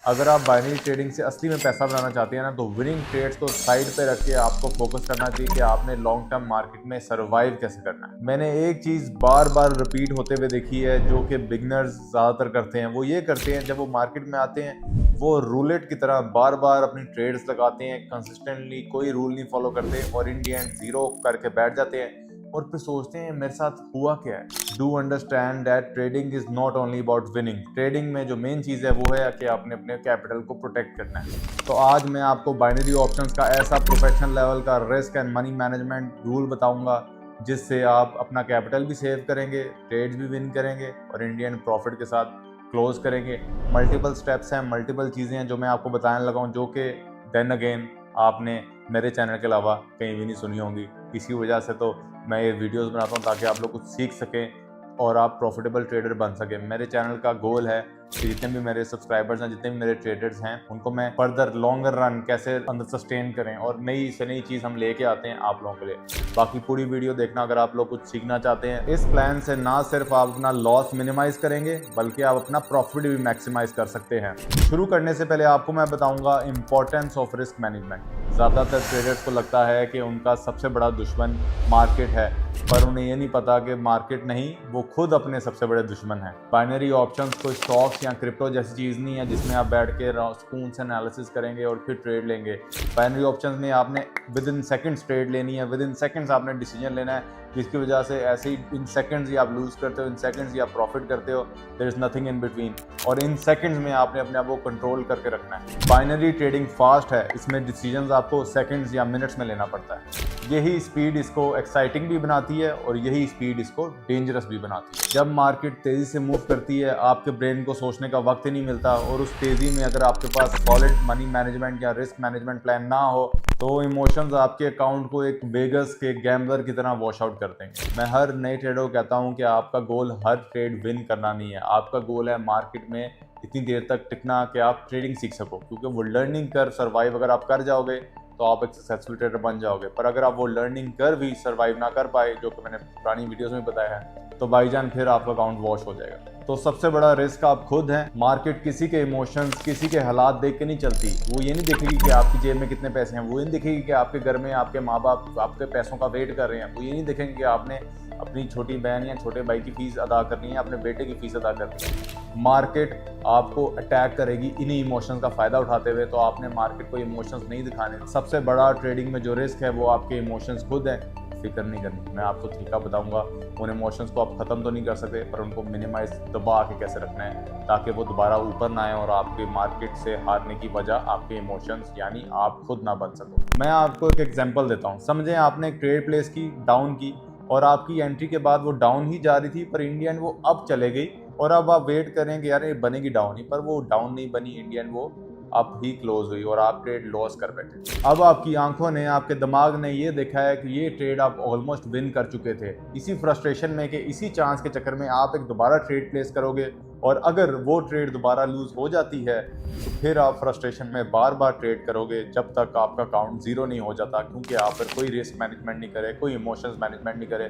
अगर आप binary trading से असली में पैसा बनाना चाहते हैं ना, तो विनिंग ट्रेड्स को साइड पे रख के आपको फोकस करना चाहिए कि आपने लॉन्ग टर्म मार्केट में सर्वाइव कैसे करना है। मैंने एक चीज़ बार बार रिपीट होते हुए देखी है जो कि बिगनर्स ज़्यादातर करते हैं। वो ये करते हैं, जब वो मार्केट में आते हैं वो रूलेट की तरह बार बार अपनी ट्रेड्स लगाते हैं, कंसिस्टेंटली कोई रूल नहीं फॉलो करते और इन दी एंड जीरो करके बैठ जाते हैं और फिर सोचते हैं मेरे साथ हुआ क्या है। Do understand that trading is not only about winning. Trading में जो मेन चीज़ है वो है कि आपने अपने कैपिटल को प्रोटेक्ट करना है। तो आज मैं आपको बाइनरी ऑप्शंस का ऐसा प्रोफेशनल लेवल का risk and money management rule बताऊंगा जिससे आप अपना कैपिटल भी सेव करेंगे, ट्रेड्स भी विन करेंगे और इंडियन प्रॉफिट के साथ क्लोज करेंगे। मल्टीपल स्टेप्स हैं, मल्टीपल चीज़ें हैं जो मैं आपको बताने लगा हूँ, जो कि देन अगेन आपने मेरे चैनल के अलावा कहीं भी नहीं सुनी होंगी। इसी वजह से तो मैं ये वीडियोस बनाता हूँ ताकि आप लोग कुछ सीख सकें और आप प्रॉफिटेबल ट्रेडर बन सकें। मेरे चैनल का गोल है कि जितने भी मेरे सब्सक्राइबर्स हैं, जितने भी मेरे ट्रेडर्स हैं, उनको मैं फर्दर लॉन्गर रन कैसे अंदर सस्टेन करें और नई से नई चीज़ हम लेके आते हैं आप लोगों के लिए। बाकी पूरी वीडियो देखना अगर आप लोग कुछ सीखना चाहते हैं। इस प्लान से ना सिर्फ आप अपना लॉस मिनिमाइज करेंगे बल्कि आप अपना प्रॉफिट भी मैक्सिमाइज कर सकते हैं। शुरू करने से पहले आपको मैं बताऊंगा इंपॉर्टेंस ऑफ रिस्क मैनेजमेंट। ज़्यादातर ट्रेडर्स को लगता है कि उनका सबसे बड़ा दुश्मन मार्केट है, पर उन्हें ये नहीं पता कि मार्केट नहीं, वो खुद अपने सबसे बड़े दुश्मन हैं। बाइनरी ऑप्शंस कोई स्टॉक्स या क्रिप्टो जैसी चीज़ नहीं है जिसमें आप बैठ के सुकून से एनालिसिस करेंगे और फिर ट्रेड लेंगे। बाइनरी ऑप्शंस में आपने विद इन सेकंड्स ट्रेड लेनी है, विद इन सेकंड्स आपने डिसीजन लेना है, जिसकी वजह से ऐसे ही इन सेकंड्स ही आप लूज़ करते हो, इन सेकंड्स ही आप प्रॉफिट करते हो। There is nothing in between और इन सेकंड्स में आपने अपने आप को कंट्रोल करके रखना है। बाइनरी ट्रेडिंग फास्ट है, इसमें डिसीजंस आपको सेकंड्स या मिनट्स में लेना पड़ता है। यही स्पीड इसको एक्साइटिंग भी बनाती है और यही स्पीड इसको डेंजरस भी बनाती है। जब मार्केट तेज़ी से मूव करती है आपके ब्रेन को सोचने का वक्त ही नहीं मिलता और उस तेज़ी में अगर आपके पास सॉलिड मनी मैनेजमेंट या रिस्क मैनेजमेंट प्लान ना हो तो इमोशंस आपके अकाउंट को एक वेगस के गैम्बलर की तरह वॉश आउट कर देंगे। मैं हर नए ट्रेडर को कहता हूं कि आपका गोल हर ट्रेड विन करना नहीं है, आपका गोल है मार्केट में इतनी देर तक टिकना कि आप ट्रेडिंग सीख सको, क्योंकि वो लर्निंग कर सर्वाइव अगर आप कर जाओगे तो आप एक सक्सेसफुल ट्रेडर बन जाओगे। पर अगर आप वो लर्निंग कर भी सर्वाइव ना कर पाए, जो कि मैंने पुरानी वीडियोस में बताया है, तो भाईजान फिर आपका अकाउंट वॉश हो जाएगा। तो सबसे बड़ा रिस्क आप खुद हैं। मार्केट किसी के इमोशंस, किसी के हालात देख के नहीं चलती। वो ये नहीं देखेगी कि आपकी जेब में कितने पैसे हैं, वो ये नहीं देखेगी कि आपके घर में आपके माँ बाप आपके पैसों का वेट कर रहे हैं, वो ये नहीं देखेंगे कि आपने अपनी छोटी बहन या छोटे भाई की फीस अदा करनी है, अपने बेटे की फीस अदा करनी है। मार्केट आपको अटैक करेगी इन्हीं इमोशंस का फ़ायदा उठाते हुए, तो आपने मार्केट को इमोशंस नहीं दिखाने। सबसे बड़ा ट्रेडिंग में जो रिस्क है वो आपके इमोशंस खुद हैं, फिक्र नहीं करनी। मैं आपको तरीका बताऊंगा, उन इमोशंस को आप ख़त्म तो नहीं कर सकते पर उनको मिनिमाइज दबा के कैसे रखना है ताकि वो दोबारा ऊपर ना आए और आपके मार्केट से हारने की वजह आपके इमोशंस यानी आप खुद ना बन सको। मैं आपको एक एग्जांपल देता हूँ। समझें आपने एक ट्रेड प्लेस की डाउन की और आपकी एंट्री के बाद वो डाउन ही जा रही थी, पर इंडियन वो अप चले गई और अब आप वेट करें कि यार ये बनेगी डाउन ही, पर वो डाउन नहीं बनी, इंडियन वो अप ही क्लोज हुई और आप ट्रेड लॉस कर बैठे। अब आपकी आंखों ने, आपके दिमाग ने ये देखा है कि ये ट्रेड आप ऑलमोस्ट विन कर चुके थे। इसी फ्रस्ट्रेशन में कि इसी चांस के चक्कर में आप एक दोबारा ट्रेड प्लेस करोगे और अगर वो ट्रेड दोबारा लूज हो जाती है तो फिर आप फ्रस्ट्रेशन में बार बार ट्रेड करोगे जब तक आपका अकाउंट जीरो नहीं हो जाता, क्योंकि आप फिर कोई रिस्क मैनेजमेंट नहीं करे, कोई इमोशंस मैनेजमेंट नहीं करे,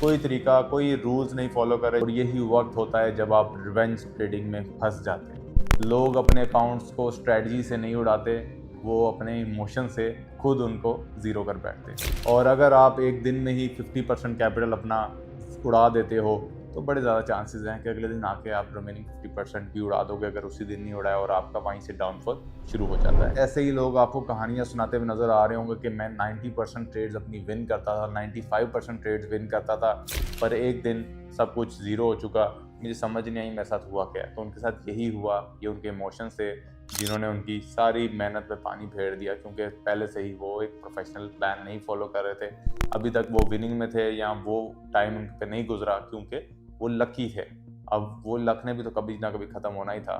कोई तरीका, कोई रूल्स नहीं फॉलो करे। और यही वक्त होता है जब आप रिवेंज ट्रेडिंग में फंस जाते हैं। लोग अपने अकाउंट्स को स्ट्रेटजी से नहीं उड़ाते, वो अपने इमोशन से खुद उनको ज़ीरो कर बैठते। और अगर आप एक दिन में ही 50% कैपिटल अपना उड़ा देते हो तो बड़े ज़्यादा चांसेस हैं कि अगले दिन आके आप रिमेनिंग 50% भी उड़ा दोगे, अगर उसी दिन नहीं उड़ाया और आपका वहीं से डाउनफॉल शुरू हो जाता है। ऐसे ही लोग आपको कहानियाँ सुनाते हुए नज़र आ रहे होंगे कि मैं 90% ट्रेड्स अपनी विन करता था, 95% ट्रेड्स विन करता था, पर एक दिन सब कुछ ज़ीरो हो चुका, मुझे समझ नहीं आई मेरे साथ हुआ क्या। तो उनके साथ यही हुआ, ये उनके इमोशंस थे जिन्होंने उनकी सारी मेहनत पे पानी फेर दिया, क्योंकि पहले से ही वो एक प्रोफेशनल प्लान नहीं फॉलो कर रहे थे। अभी तक वो विनिंग में थे या वो टाइम उन पे नहीं गुजरा क्योंकि वो लकी थे। अब वो लक ने भी तो कभी ना कभी ख़त्म होना ही था,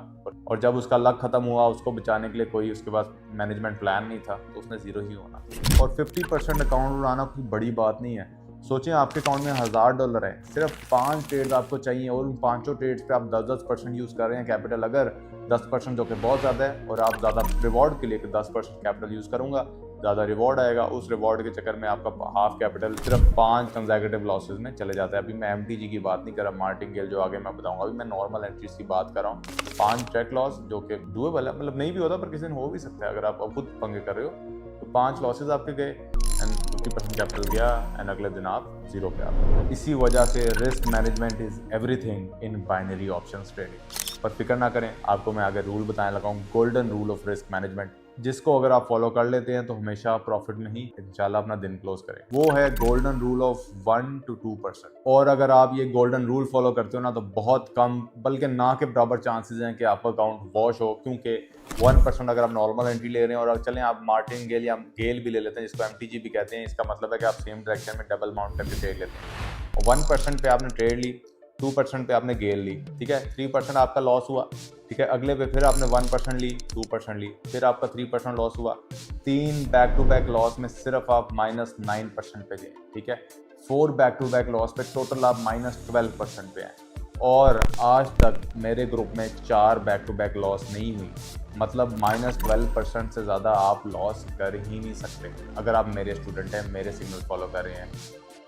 और जब उसका लक ख़त्म हुआ उसको बचाने के लिए कोई उसके पास मैनेजमेंट प्लान नहीं था तो उसने ज़ीरो ही होना। और 50% अकाउंट उड़ाना कोई बड़ी बात नहीं है। सोचें आपके अकाउंट में $1000 है, सिर्फ 5 ट्रेड्स आपको चाहिए और उन 5 ट्रेड्स पे आप 10% यूज़ कर रहे हैं कैपिटल। अगर 10% जो कि बहुत ज़्यादा है, और आप ज़्यादा रिवॉर्ड के लिए 10% कैपिटल यूज़ करूँगा, ज़्यादा रिवॉर्ड आएगा, उस रिवॉर्ड के चक्कर में आपका हाफ कैपिटल सिर्फ 5 कंसेक्यूटिव लॉसेज में चले जाता है। अभी मैं एमटीजी की बात नहीं कर रहा, मार्टिंगेल जो आगे मैं बताऊंगा, अभी मैं नॉर्मल एंट्रीज की बात कर रहा हूँ। 5 ट्रैक लॉस जो कि डूएबल है, मतलब नहीं भी होता पर किसी दिन हो भी सकता है अगर आप खुद पंगे कर रहे हो, तो 5 लॉसेज आपके गए एंड 50% कैपिटल गया एंड अगले दिन आप जीरो पे आ गए। इसी वजह से risk management is everything in binary options trading. पर फिक्र ना करें, आपको मैं आगे रूल बताने लगा हूँ, golden rule of risk management, जिसको अगर आप फॉलो कर लेते हैं तो हमेशा प्रॉफिट में ही इंशाल्लाह अपना दिन क्लोज करें। वो है गोल्डन रूल ऑफ 1 to 2%। और अगर आप ये गोल्डन रूल फॉलो करते हो ना, तो बहुत कम बल्कि ना के बराबर चांसेस हैं कि आपका अकाउंट वॉश हो, क्योंकि 1% अगर आप नॉर्मल एंट्री ले रहे हैं, और अगर चलें आप मार्टिंगेल या गेल भी ले लेते हैं, जिसको एमटीजी भी कहते हैं, इसका मतलब है कि आप सेम डायरेक्शन में डबल माउंट करके ट्रेड लेते हैं। 1% पे आपने ट्रेड ली, 2% पे आपने गेल ली, ठीक है, 3% आपका लॉस हुआ, ठीक है, अगले पे फिर आपने 1% ली, 2% ली, फिर आपका 3% लॉस हुआ, 3 बैक टू बैक लॉस में सिर्फ आप -9% पे गए, ठीक है, 4 बैक टू बैक लॉस पे टोटल आप -12% पे हैं, और आज तक मेरे ग्रुप में 4 बैक टू बैक लॉस नहीं हुई, मतलब -12% से ज़्यादा आप लॉस कर ही नहीं सकते। अगर आप मेरे स्टूडेंट हैं, मेरे सिग्नल फॉलो कर रहे हैं,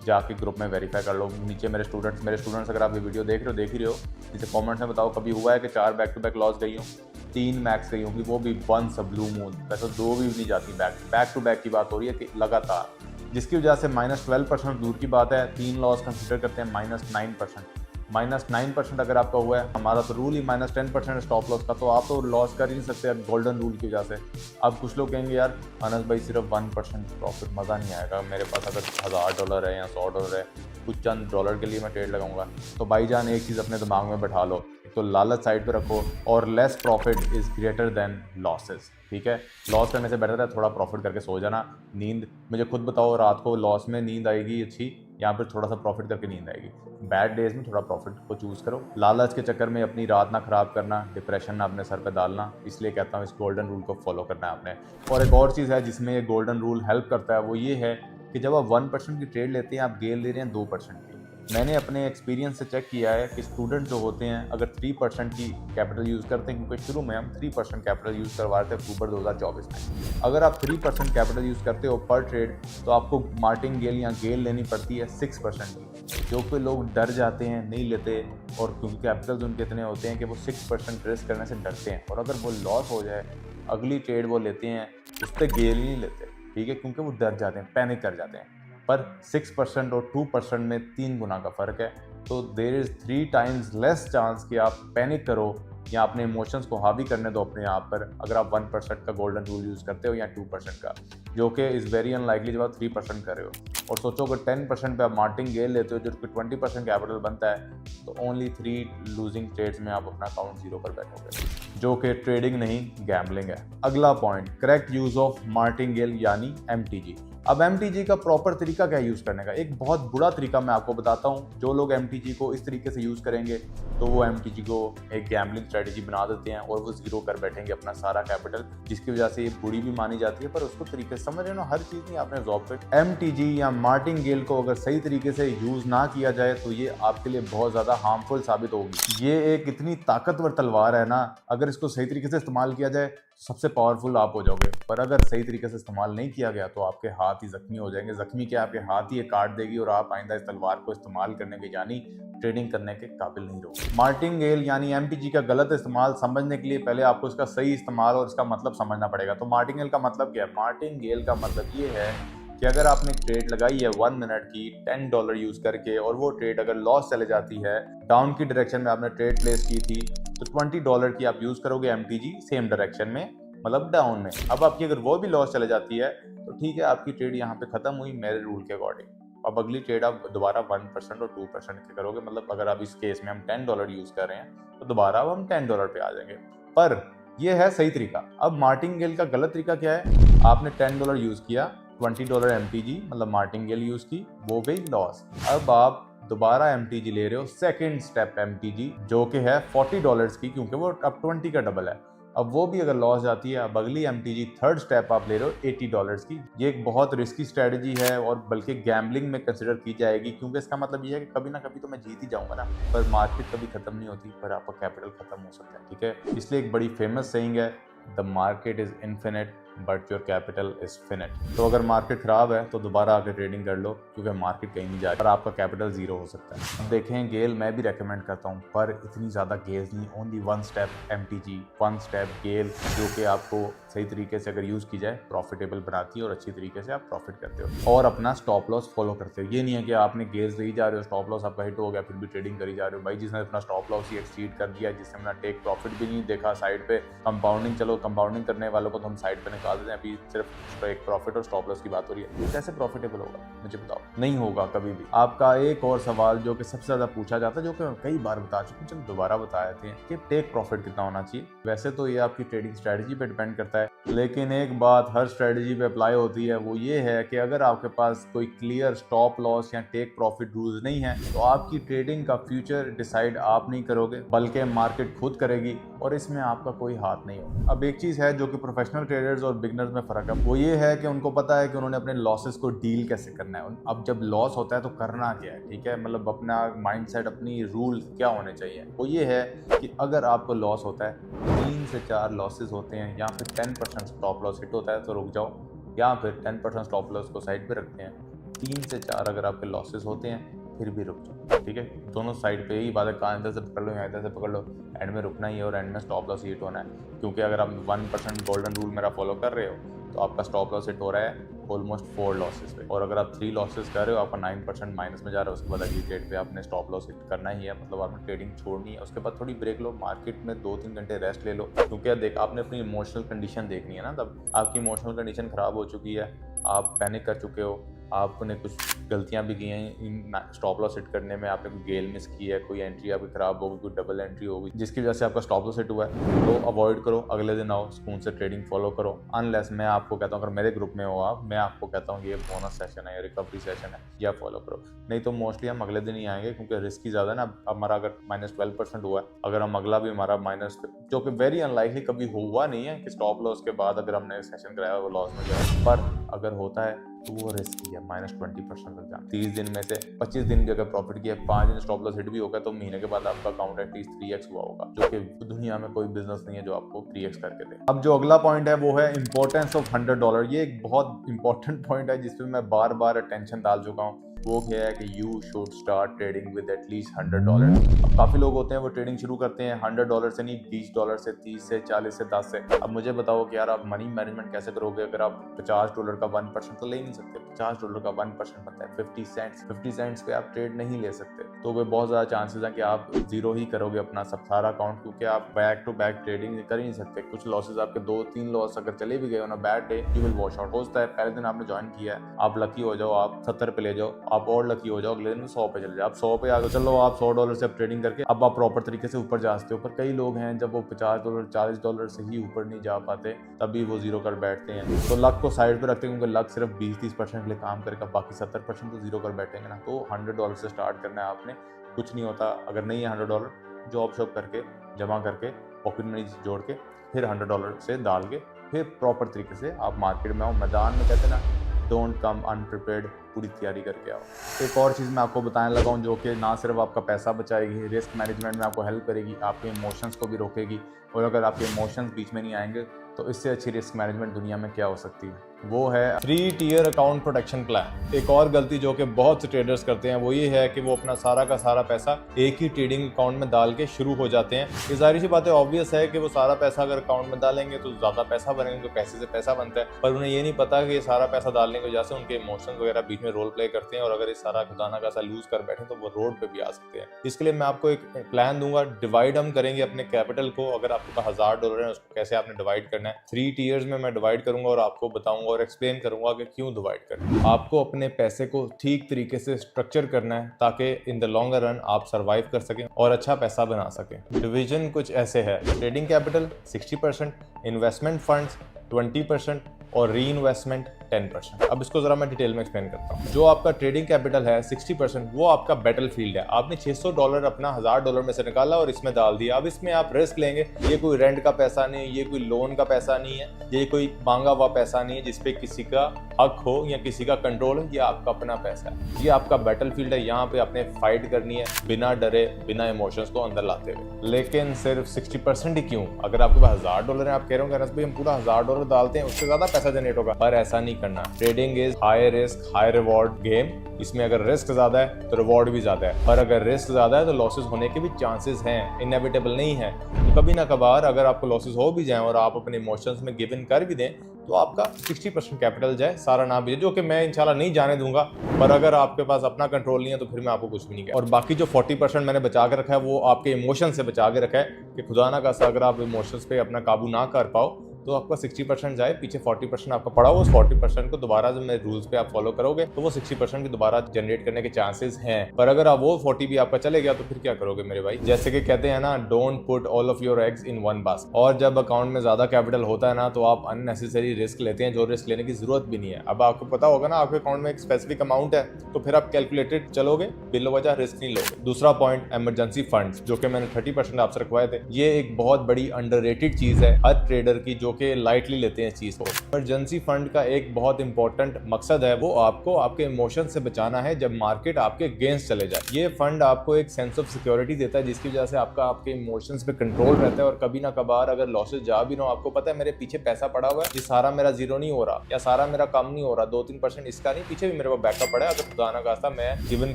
जाके ग्रुप में वेरीफाई कर लो, नीचे मेरे स्टूडेंट्स अगर आप ये वीडियो देख रहे हो, नीचे कमेंट्स में बताओ कभी हुआ है कि 4 बैक टू बैक लॉस गई हूँ, 3 मैक्स गई होंगी, वो भी वंस अ ब्लू मून, वैसे 2 भी नहीं जाती। बैक टू बैक की बात हो रही है कि लगातार, जिसकी वजह से -12% दूर की बात है, 3 लॉस कंसिडर करते हैं, -9%। -9% अगर आपका हुआ है, हमारा तो रूल ही -10% स्टॉप लॉस का, तो आप तो लॉस कर ही नहीं सकते गोल्डन रूल की वजह से। अब कुछ लोग कहेंगे यार अनस भाई सिर्फ 1% प्रॉफिट, मज़ा नहीं आएगा, मेरे पास अगर $1000 है या $100 है, कुछ चंद डॉलर के लिए मैं ट्रेड लगाऊंगा। तो भाईजान एक चीज़ अपने दिमाग में बैठा लो, तो लालच साइड पे रखो, और less profit is greater than losses, ठीक है। लॉस करने से बेटर है थोड़ा प्रॉफिट करके सो जाना। नींद, मुझे खुद बताओ, रात को लॉस में नींद आएगी अच्छी, यहाँ पर थोड़ा सा प्रॉफिट करके नींद आएगी? बैड डेज में थोड़ा प्रॉफिट को चूज़ करो। लालच के चक्कर में अपनी रात ना खराब करना, डिप्रेशन ना अपने सर पे डालना, इसलिए कहता हूँ इस गोल्डन रूल को फॉलो करना है आपने। और एक और चीज़ है जिसमें ये गोल्डन रूल हेल्प करता है, वो ये है कि जब आप 1% की ट्रेड लेते हैं, आप गेल ले रहे हैं 2% की। मैंने अपने एक्सपीरियंस से चेक किया है कि स्टूडेंट जो होते हैं अगर 3% की कैपिटल यूज़ करते हैं, क्योंकि शुरू में हम 3% कैपिटल यूज़ करवा रहे थे अक्टूबर 2024 में, अगर आप 3% कैपिटल यूज़ करते हो पर ट्रेड, तो आपको मार्टिंगेल या गेल लेनी पड़ती है 6% की, जो कि लोग डर जाते हैं, नहीं लेते, और क्योंकि कैपिटल उनके इतने होते हैं कि वो 6% रिस्क करने से डरते हैं, और अगर वो लॉस हो जाए, अगली ट्रेड वो लेते हैं उस पर गेल ही नहीं लेते, ठीक है, क्योंकि वो डर जाते हैं, पैनिक कर जाते हैं। पर 6% और 2% में 3 गुना का फ़र्क है, तो there is 3 times less chance कि आप पैनिक करो या अपने इमोशंस को हावी करने दो अपने आप पर, अगर आप 1% का गोल्डन रूल यूज़ करते हो या 2% का, जो कि इज़ वेरी अनलाइकली जब आप 3% कर रहे हो। और सोचो अगर 10% पे आप मार्टिंगेल लेते हो, जो कि 20% कैपिटल बनता है, तो ओनली 3 लूजिंग ट्रेड्स में आप अपना अकाउंट जीरो पर बैठोगे, जो कि ट्रेडिंग नहीं गैम्बलिंग है। अगला point, correct use of martingale यानी एमटीजी। अब एमटीजी का प्रॉपर तरीका क्या यूज़ करने का? एक बहुत बुरा तरीका मैं आपको बताता हूँ। जो लोग एमटीजी को इस तरीके से यूज़ करेंगे, तो वो एमटीजी को एक गैम्बलिंग स्ट्रेटजी बना देते हैं और वो जीरो कर बैठेंगे अपना सारा कैपिटल, जिसकी वजह से ये बुरी भी मानी जाती है, पर उसको तरीके से समझ रहे हो ना, हर चीज़ नहीं आपने जॉब पे। एमटीजी या मार्टिंगेल को अगर सही तरीके से यूज़ ना किया जाए, तो ये आपके लिए बहुत ज़्यादा हार्मफुल साबित होगी। ये एक इतनी ताकतवर तलवार है ना, अगर इसको सही तरीके से इस्तेमाल किया जाए, सबसे पावरफुल आप हो जाओगे, पर अगर सही तरीके से इस्तेमाल नहीं किया गया, तो आपके हाथ ही जख्मी हो जाएंगे। जख्मी क्या, आपके हाथ ही ये काट देगी, और आप आइंदा इस तलवार को इस्तेमाल करने के यानी ट्रेडिंग करने के काबिल नहीं रहोगे। मार्टिंगेल यानी एमटीजी का गलत इस्तेमाल समझने के लिए पहले आपको इसका सही इस्तेमाल और इसका मतलब समझना पड़ेगा। तो मार्टिंगेल का मतलब क्या है? मार्टिंगेल का मतलब ये है कि अगर आपने ट्रेड लगाई है 1 मिनट की $10 यूज़ करके, और वो ट्रेड अगर लॉस चले जाती है, डाउन की डायरेक्शन में आपने ट्रेड प्लेस की थी, तो $20 की आप यूज़ करोगे एमटीजी सेम डायरेक्शन में, मतलब डाउन में। अब आपकी अगर वो भी लॉस चले जाती है, तो ठीक है, आपकी ट्रेड यहाँ पे खत्म हुई मेरे रूल के अकॉर्डिंग। अब अगली ट्रेड आप दोबारा 1% और 2% के करोगे, मतलब अगर आप इस केस में हम $10 यूज़ कर रहे हैं, तो दोबारा अब हम $10 पे आ जाएंगे। पर यह है सही तरीका। अब मार्टिंगेल का गलत तरीका क्या है? आपने $10 यूज़ किया, $20 एमटीजी मतलब मार्टिंगेल यूज़ की, वो गई लॉस। अब आप दोबारा एमटीजी ले रहे हो, सेकेंड स्टेप एमटीजी, जो कि है $40 की, क्योंकि वो अब 20 का डबल है। अब वो भी अगर लॉस जाती है, अब अगली MTG थर्ड स्टेप आप ले रहे हो $80 की। ये एक बहुत रिस्की स्ट्रेटजी है और बल्कि गैम्बलिंग में कंसिडर की जाएगी, क्योंकि इसका मतलब ये है कि कभी ना कभी तो मैं जीत ही जाऊंगा ना, पर मार्केट कभी खत्म नहीं होती, पर आपका कैपिटल खत्म हो सकता है। ठीक है, इसलिए एक बड़ी फेमस सेइंग है, the market is infinite but your capital is finite. तो अगर मार्केट खराब है तो दोबारा आकर ट्रेडिंग कर लो, क्योंकि मार्केट कहीं नहीं जाएगा और आपका कैपिटल जीरो हो सकता है। अब देखें, गेल मैं भी रेकमेंड करता हूँ, पर इतनी ज़्यादा गेल्स नहीं, only one step MTG, one step गेल, जो कि आपको सही तरीके से अगर यूज़ की जाए प्रॉफिटेबल बनाती है और अच्छी तरीके से आप प्रॉफिट करते हो और अपना स्टॉप लॉस फॉलो करते हो। ये नहीं है कि आपने गेल्स ले ही जा रहे हो, स्टॉप लॉस आपका हिट हो गया फिर भी ट्रेडिंग करी जा रहे हो। भाई जिसने अपना स्टॉप लॉस ही एक्सीड कर दिया, जिसने अपना टेक प्रॉफिट भी नहीं देखा साइड पे, कंपाउंडिंग, चलो कंपाउंडिंग करने वालों को तो हम साइड पे निकाल देते हैं, अभी सिर्फ एक प्रॉफिट और स्टॉप लॉस की बात हो रही है, कैसे प्रॉफिटेबल होगा मुझे बताओ? नहीं होगा कभी भी। आपका एक और सवाल जो कि सबसे ज्यादा पूछा जाता है, जो कि मैं कई बार बता चुका हूं, चलो दोबारा बता देते हैं कि टेक प्रॉफिट कितना होना चाहिए। वैसे तो ये आपकी ट्रेडिंग स्ट्रेटजी पे डिपेंड करता है, लेकिन एक बात हर स्ट्रेटजी पे अप्लाई होती है, वो ये है कि अगर आपके पास कोई क्लियर स्टॉप लॉस या टेक प्रॉफिट रूल्स नहीं है तो आपकी ट्रेडिंग का फ्यूचर डिसाइड आप नहीं करोगे, बल्कि मार्केट खुद करेगी और इसमें आपका कोई हाथ नहीं होगा। अब एक चीज है जो कि प्रोफेशनल ट्रेडर्स और बिगनर्स में फर्क है, वो ये है कि उनको पता है कि उन्होंने अपने लॉसेस को डील कैसे करना है। अब जब लॉस होता है तो करना क्या है, ठीक है, मतलब अपना माइंडसेट, अपनी रूल क्या होने चाहिए, वो ये है कि अगर आपको लॉस होता है, 3 से 4 लॉसेस होते हैं या फिर 10% स्टॉप लॉस हिट होता है तो रुक जाओ, या फिर 10% स्टॉप लॉस को साइड पे रखते हैं। 3 से 4 अगर आपके लॉसेस होते हैं फिर भी रुक जाओ, ठीक है, दोनों साइड पे ही बात है, कहाँ इधर से पकड़ लो या इधर से पकड़ लो, एंड में रुकना ही है और एंड में स्टॉप लॉस हिट होना है। क्योंकि अगर आप 1% गोल्डन रूल मेरा फॉलो कर रहे हो तो आपका स्टॉप लॉस हिट हो रहा है ऑलमोस्ट 4 लॉसेस पे, और अगर आप 3 लॉसेस कर रहे हो, आपका 9% माइनस में जा रहा है, उसके बाद अगली ट्रेड पे आपने स्टॉप लॉस हिट करना ही है, मतलब आपने ट्रेडिंग छोड़नी है। उसके बाद थोड़ी ब्रेक लो, मार्केट में 2-3 घंटे रेस्ट ले लो, क्योंकि देख आपने अपनी इमोशनल कंडीशन देखनी है ना, तब आपकी इमोशनल कंडीशन खराब हो चुकी है, आप पैनिक कर चुके हो, आपने कुछ गलतियां भी की हैं इन स्टॉप लॉस हिट करने में, आपने कोई गेल मिस की है, कोई एंट्री आपकी खराब हो गई, कोई डबल एंट्री हो गई जिसकी वजह से आपका स्टॉप लॉस हिट हुआ है, तो अवॉइड करो, अगले दिन आओ सुकून से ट्रेडिंग फॉलो करो। अनलेस मैं आपको कहता हूँ, अगर मेरे ग्रुप में हो आप, मैं आपको कहता हूँ ये बोनस सेशन है या रिकवरी सेशन है, या फॉलो करो, नहीं तो मोस्टली हम अगले दिन ही आएंगे, क्योंकि रिस्क ही ज्यादा है ना। हमारा अगर -12% हुआ है, अगर हम अगला भी हमारा माइनस, जो कि वेरी अनलाइकली कभी हुआ नहीं है कि स्टॉप लॉस के बाद अगर हमने सेशन कराया वो लॉस में गया, पर अगर होता है तो वो रिस्की है, -20% लग जाए। 30 दिन में से 25 दिन भी अगर प्रॉफिट किया, 5 दिन स्टॉप लॉस हिट भी होगा, तो महीने के बाद आपका अकाउंट एटलीस्ट 3x हुआ होगा, जो कि दुनिया में कोई बिजनेस नहीं है जो आपको 3x करके दे। अब जो अगला पॉइंट है वो है इंपॉर्टेंस ऑफ $100। ये एक बहुत इंपॉर्टेंट पॉइंट है जिसपे मैं बार बार अटेंशन डाल चुका हूँ। वो क्या है कि you should start trading with at least $100। अब काफी लोग होते हैं वो ट्रेडिंग शुरू करते हैं $100 से नहीं, $20 से, 30 से, 40 से, 10 से। अब मुझे बताओ कि यार आप मनी मैनेजमेंट कैसे करोगे अगर आप $50 का 1% तो ले नहीं सकते। $50 का 1% बनता है 50 सेंट्स पे आप ट्रेड नहीं ले सकते, तो वे बहुत ज्यादा चांसेस हैं कि आप जीरो ही करोगे अपना सब सारा अकाउंट, क्योंकि आप बैक टू बैक ट्रेडिंग कर ही नहीं सकते। कुछ लॉसेस आपके 2-3 लॉस अगर चले भी गए ना, bad day you will wash out. होता है पहले दिन आपने ज्वाइन किया है, आप लकी हो जाओ, आप 70 पे ले जाओ, आप और लकी हो जाओ, अगले दिन 100 पे चले जाओ, आप 100 पे आ गए, चलो आप $100 से आप ट्रेडिंग करके अब आप प्रॉपर तरीके से ऊपर जा सकते हो। पर कई लोग हैं जब वो $50 $40 से ही ऊपर नहीं जा पाते तभी वो जीरो कर बैठते हैं। तो लक को साइड पे रखते हैं, क्योंकि लक सिर्फ 20-30% के लिए काम करेगा, बाकी 70% तो जीरो कर बैठेंगे ना। तो $100 से स्टार्ट करना है आपने, कुछ नहीं होता। अगर नहीं है $100, जॉब शॉप करके जमा करके पॉकेट मनी जोड़ के फिर $100 से डाल के फिर प्रॉपर तरीके से आप मार्केट में आओ। मैदान में कहते हैं ना, डोंट कम अनप्रिपेयर्ड, पूरी तैयारी करके आओ। एक और चीज़ मैं आपको बताने लगा हूँ जो कि ना सिर्फ आपका पैसा बचाएगी, रिस्क मैनेजमेंट में आपको हेल्प करेगी, आपके इमोशंस को भी रोकेगी। और अगर आपके इमोशंस बीच में नहीं आएंगे तो इससे अच्छी रिस्क मैनेजमेंट दुनिया में क्या हो सकती है, वो है 3 टियर अकाउंट प्रोटेक्शन प्लान। एक और गलती जो कि बहुत से ट्रेडर्स करते हैं वो ये है कि वो अपना सारा का सारा पैसा एक ही ट्रेडिंग अकाउंट में डाल के शुरू हो जाते हैं। ये जाहिर सी बात है, ऑब्वियस है कि वो सारा पैसा अगर अकाउंट में डालेंगे तो ज़्यादा पैसा बनेंगे, तो पैसे से पैसा बनता है। पर उन्हें ये नहीं पता कि ये सारा पैसा डालने की वजह से उनके इमोशंस वगैरह बीच में रोल प्ले करते हैं, और अगर ये सारा खुदाना का लूज कर बैठे तो वो रोड पे भी आ सकते हैं। इसके लिए मैं आपको एक प्लान दूंगा, डिवाइड हम करेंगे अपने कैपिटल को। अगर आपके पास $1000 है उसको कैसे आपने डिवाइड करना है, 3 टियर्स में मैं डिवाइड करूंगा और आपको बताऊंगा और एक्सप्लेन करूंगा कि क्यों डिवाइड करना है। आपको अपने पैसे को ठीक तरीके से स्ट्रक्चर करना है ताकि इन द लॉन्गर रन आप सर्वाइव कर सकें और अच्छा पैसा बना सकें। डिवीजन कुछ ऐसे है, ट्रेडिंग कैपिटल 60%, इन्वेस्टमेंट फंड्स 20% और री इन्वेस्टमेंट 10%। अब इसको जरा मैं डिटेल में एक्सप्लेन करता हूँ। जो आपका ट्रेडिंग कैपिटल है 60% वो आपका बैटलफील्ड है। आपने $600 अपना $1000 में से निकाला और इसमें डाल दिया। अब इसमें आप रिस्क लेंगे, ये कोई रेंट का पैसा नहीं है, ये कोई लोन का पैसा नहीं है, ये कोई मांगा हुआ पैसा नहीं है जिसपे किसी का हक हो या किसी का कंट्रोल हो। ये आपका अपना पैसा है, ये आपका बैटलफील्ड है। यहाँ पे आपने फाइट करनी है बिना डरे, बिना इमोशंस को अंदर लाते हुए। लेकिन सिर्फ 60% ही क्यों? अगर आपके पास $1000 है, आप कह रहे हो भाई हम पूरा $1000 डालते हैं उससे ज्यादा पैसा जनरेट होगा, पर ऐसा नहीं करना। Trading is high risk high reward game. इसमें अगर रिस्क ज्यादा है तो रिवॉर्ड भी ज्यादा है, पर अगर रिस्क ज्यादा है तो लॉसेस होने के भी चांसेस हैं, इनएविटेबल नहीं है। तो कभी ना कभार अगर आपको लॉसेस हो भी जाएं और आप अपने इमोशंस में गिव इन कर भी दें तो आपका 60% कैपिटल जाए, सारा ना भी, जो कि मैं इंशाल्लाह नहीं जाने दूंगा। पर अगर आपके पास अपना कंट्रोल नहीं है तो फिर मैं आपको कुछ भी नहीं कहूँगा। और बाकी जो 40% मैंने बचा के रखा है वो आपके इमोशन से बचा के रखा है कि खुदा ना खास्ता अगर आप इमोशंस पे अपना काबू ना कर पाओ तो आपका 60% जाए, पीछे 40% आपका पड़ा हो। उस 40% को दोबारा जब मेरे रूल्स पे आप फॉलो करोगे तो वो 60% की दोबारा जनरेट करने के चांसेस हैं। पर अगर आप वो 40 भी आपका चले गया तो फिर क्या करोगे मेरे भाई? जैसे कि कहते हैं ना, don't put all of your eggs in one basket. और जब अकाउंट में ज्यादा कैपिटल होता है ना तो आप अननेसेसरी रिस्क लेते हैं जो रिस्क लेने की जरूरत भी नहीं है। अब आपको पता होगा ना आपके अकाउंट में एक स्पेसिफिक अमाउंट है तो फिर आप कैलकुलेटेड चलोगे, बिलो वजह रिस्क नहीं लोगे। दूसरा पॉइंट, इमरजेंसी फंड्स, जो कि मैंने 30% आपसे रखवाए थे। ये एक बहुत बड़ी अंडररेटेड चीज है हर ट्रेडर की, जो कि लाइटली लेते हैं इस चीज को। इमरजेंसी फंड का एक बहुत इंपॉर्टेंट मकसद है, वो आपको आपके इमोशन से बचाना है जब मार्केट आपके अगेंस्ट चले जाए। ये फंड आपको एक सेंस ऑफ सिक्योरिटी देता है जिसकी वजह से आपके इमोशंस पे कंट्रोल रहता है। और कभी ना कभार अगर लॉसेस जा भी ना, आपको पता है मेरे पीछे पैसा पड़ा हुआ है, ये सारा मेरा जीरो नहीं हो रहा या सारा मेरा कम नहीं हो रहा, 2-3% इसका नहीं, पीछे भी मेरे पास बैकअप पड़ा है। अगर खुदा ना खास्ता मैं गिवन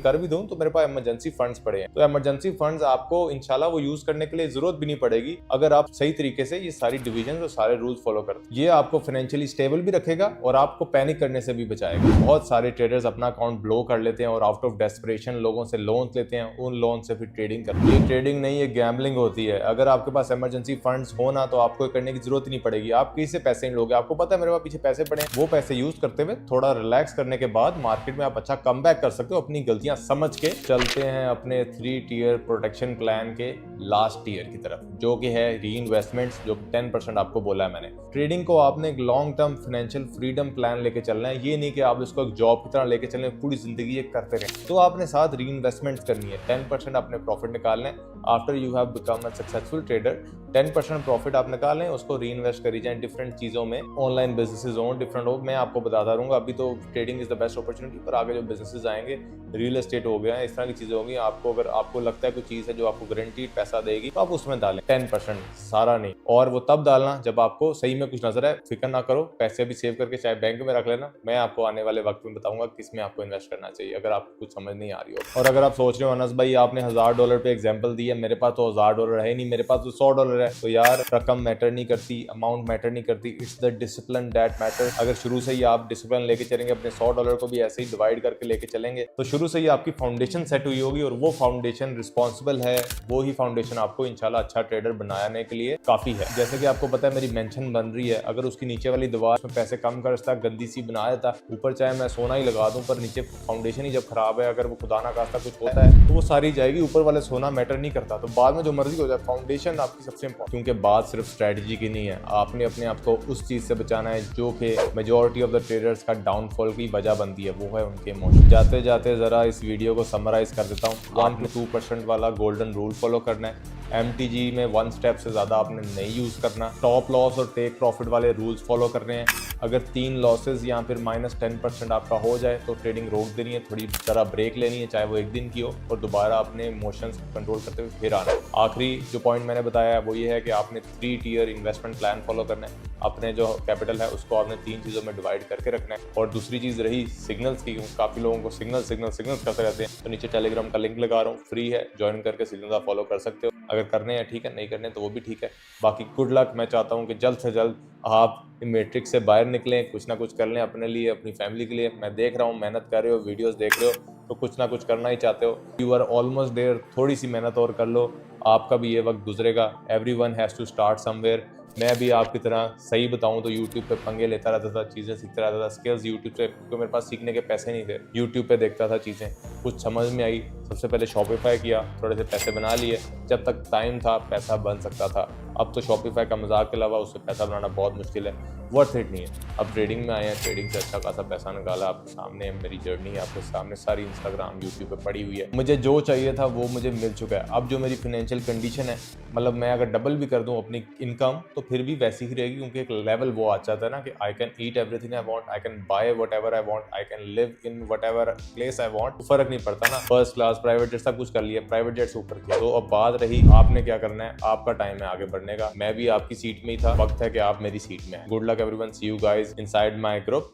कर भी दूं तो मेरे पास इमरजेंसी फंड्स पड़े हैं। तो इमरजेंसी फंड्स आपको इंशाल्लाह वो यूज करने के लिए जरूरत भी नहीं पड़ेगी अगर आप सही तरीके से ये सारी डिविजन और सारे रूल्स फॉलो करते। ये आपको फाइनेंशियली स्टेबल भी रखेगा और आपको पैनिक करने से भी बचाएगा। बहुत सारे ट्रेडर्स अपना अकाउंट ब्लो कर लेते हैं और आउट ऑफ डेस्परेशन लोगों से लोन लेते हैं, उन लोन से फिर ट्रेडिंग करते हैं। ये ट्रेडिंग नहीं, ये गैम्बलिंग होती है। अगर आपके पास इमरजेंसी फंड्स हो ना तो आपको करने की जरूरत ही नहीं पड़ेगी। आप किसी से पैसे नहीं लोगे, आपको पता है मेरे पास पीछे पैसे पड़े हैं, वो पैसे यूज करते हुए थोड़ा रिलैक्स करने के बाद मार्केट में आप अच्छा कम बैक कर सकते हो अपनी गलतियां समझ के। चलते हैं अपने 3 टियर प्रोटेक्शन प्लान के लास्ट टियर की तरफ, जो कि है री इन्वेस्टमेंट्स, जो 10% आपको बोला है मैंने। ट्रेडिंग को आपने एक long term financial freedom plan लेके चलना है। ये नहीं कि आप इसको एक जॉब की तरह लेके चलें, पूरी जिंदगी ये करते रहें। तो आपने साथ री इन्वेस्टमेंट करनी है। 10% अपने प्रॉफिट निकालने after you have become a successful trader. 10% profit आप निकालें, उसको री इन्वेस्ट करी जाए डिफरेंट चीजों में, ऑनलाइन बिजनेसेस हो, डिफरेंट हो, मैं आपको बताता रहूंगा। अभी तो trading is the best opportunity, पर आगे जो बिजनेसेस आएंगे, रियल एस्टेट हो गया, इस तरह की चीजें होंगी, आपको अगर आपको लगता है कोई चीज है जो आपको गारंटीड पैसा देगी तो आप उसमें डालें 10%, सारा नहीं। और वो तब डालना जब आपको सही में कुछ नजर है। फिक्र ना करो, पैसे भी सेव करके चाहे बैंक में रख लेना, मैं आपको आने वाले वक्त में बताऊंगा किस में आपको इन्वेस्ट करना चाहिए अगर आपको कुछ समझ नहीं आ रही हो। और अगर आप सोच रहे हो अनस भाई आपने $1000 पे एग्जांपल दी है, मेरे पास तो $1000 है नहीं, मेरे पास तो $100 है, तो यार रकम मैटर नहीं करती, अमाउंट मैटर नहीं करती, it's the discipline that matter. अगर शुरू से ही आप डिसिप्लिन लेके चलेंगे, अपने $100 को भी ऐसे ही डिवाइड करके लेके चलेंगे, तो शुरू से ही आपकी फाउंडेशन सेट हुई होगी और वो फाउंडेशन रिस्पॉन्सिबल है, वो ही फाउंडेशन आपको इंशाल्लाह अच्छा ट्रेडर बनाने के लिए काफी है। जैसे कि आपको पता है मेरी मेंशन बन रही है, अगर उसकी नीचे वाली दीवार में पैसे कम कर सकता, गंदी सी बना देता, ऊपर चाहे मैं सोना ही लगा दूं, पर नीचे फाउंडेशन ही जब खराब है, अगर वो खुदा ना खास्ता कुछ होता है तो वो सारी जाएगी, ऊपर वाले सोना मैटर नहीं करता। तो बाद में जो मर्जी हो जाए, फाउंडेशन आपकी सबसे इंपॉर्टेंट। क्योंकि बात सिर्फ स्ट्रेटजी की नहीं है, आपने अपने आप को उस चीज से बचाना है जो कि मेजॉरिटी ऑफ द ट्रेडर्स का डाउनफॉल की वजह बनती है, वो है उनके इमोशन। जाते जाते जरा इस वीडियो को समराइज कर देता हूँ। 1-2% वाला गोल्डन रूल फॉलो करना है। MTG में 1 स्टेप से ज्यादा आपने नहीं यूज करना। टॉप लॉस और टेक प्रॉफिट वाले रूल्स फॉलो करने हैं। अगर 3 लॉसेज या फिर -10% आपका हो जाए तो ट्रेडिंग रोक देनी है, थोड़ी तरह ब्रेक लेनी है, चाहे वो एक दिन की हो, और दोबारा अपने इमोशंस कंट्रोल करते हुए फिर आना है। आखिरी जो पॉइंट मैंने बताया है वो ये है कि आपने 3 टियर इन्वेस्टमेंट प्लान फॉलो करना है। अपने जो कैपिटल है उसको आपने 3 चीजों में डिवाइड करके रखना है। और दूसरी चीज रही सिग्नल्स की, काफी लोगों को सिग्नल्स करते रहते हैं, तो नीचे टेलीग्राम का लिंक लगा रहा हूँ, फ्री है, ज्वाइन करके सिग्नल्स आप फॉलो कर सकते हो। अगर करने हैं ठीक है, नहीं करने तो वो भी ठीक है। बाकी गुड लक। मैं चाहता हूँ कि जल्द से जल्द आप मैट्रिक्स से बाहर निकलें, कुछ ना कुछ कर लें अपने लिए, अपनी फैमिली के लिए। मैं देख रहा हूँ मेहनत कर रहे हो, वीडियोस देख रहे हो, तो कुछ ना कुछ करना ही चाहते हो। यू आर ऑलमोस्ट देयर, थोड़ी सी मेहनत और कर लो, आपका भी ये वक्त गुजरेगा। Everyone has to start somewhere. मैं भी आपकी तरह सही बताऊं तो YouTube पे पंगे लेता रहता था, चीज़ें सीखता रहता था, स्किल्स YouTube पे, क्योंकि मेरे पास सीखने के पैसे नहीं थे। YouTube पे देखता था चीज़ें, कुछ समझ में आई, सबसे पहले शॉपिफाई किया, थोड़े से पैसे बना लिए। जब तक टाइम था पैसा बन सकता था, अब तो शॉपिफाई का मजाक के अलावा उससे पैसा बनाना बहुत मुश्किल है, वर्थ इट नहीं है। अब ट्रेडिंग में आए हैं, ट्रेडिंग से अच्छा खासा पैसा निकाला, आपके सामने मेरी जर्नी है, आपके सामने सारी इंस्टाग्राम यूट्यूब पे पड़ी हुई है। मुझे जो चाहिए था वो मुझे मिल चुका है। अब जो मेरी फाइनेंशियल कंडीशन है, मतलब मैं अगर डबल भी कर दूं अपनी इनकम तो फिर भी वैसी ही रहेगी, क्योंकि एक लेवल वो आ जाता है ना कि I can eat everything I want, I can buy whatever I want, I can live in whatever place I want. फर्क नहीं पड़ता ना, फर्स्ट क्लास प्राइवेट जेट सब कुछ कर लिया, प्राइवेट जेट से ऊपर किया। तो अब बात रही आपने क्या करना है, आपका टाइम है आगे बढ़ने का। मैं भी आपकी सीट में ही था, वक्त है कि आप मेरी सीट में हैं। Good luck everyone, see you guys inside my group.